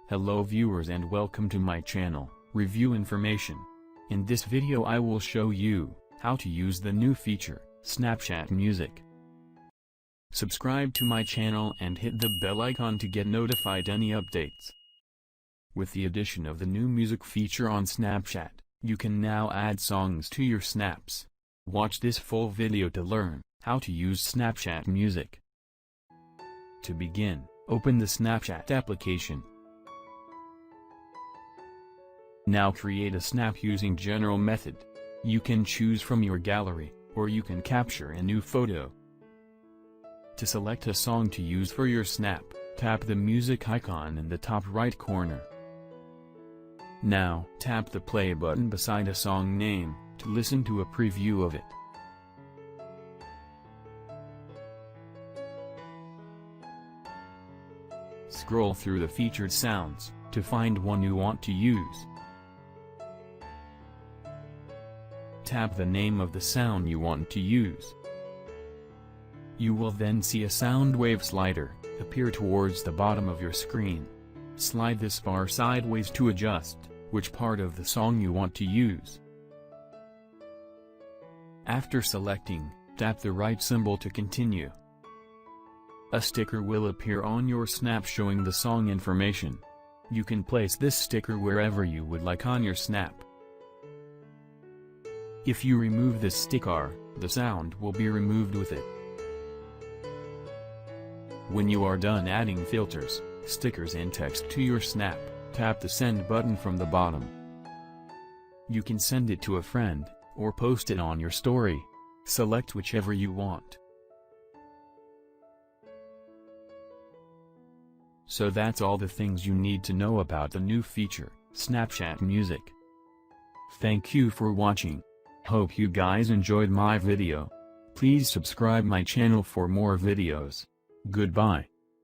Hello viewers and welcome to my channel, Review Information. In this video I will show you how to use the new feature, Snapchat Music. Subscribe to my channel and hit the bell icon to get notified any updates. With the addition of the new music feature on Snapchat, you can now add songs to your snaps. Watch this full video to learn how to use Snapchat Music. To begin, open the Snapchat application. Now create a snap using general method. You can choose from your gallery, or you can capture a new photo. To select a song to use for your snap, tap the music icon in the top right corner. Now, tap the play button beside a song name, to listen to a preview of it. Scroll through the featured sounds, to find one you want to use. Tap the name of the sound you want to use. You will then see a sound wave slider appear towards the bottom of your screen. Slide this bar sideways to adjust which part of the song you want to use. After selecting, tap the right symbol to continue. A sticker will appear on your snap showing the song information. You can place this sticker wherever you would like on your snap. If you remove this sticker, the sound will be removed with it. When you are done adding filters, stickers and text to your snap, tap the send button from the bottom. You can send it to a friend, or post it on your story. Select whichever you want. So that's all the things you need to know about the new feature, Snapchat Music. Thank you for watching. Hope you guys enjoyed my video. Please subscribe my channel for more videos. Goodbye.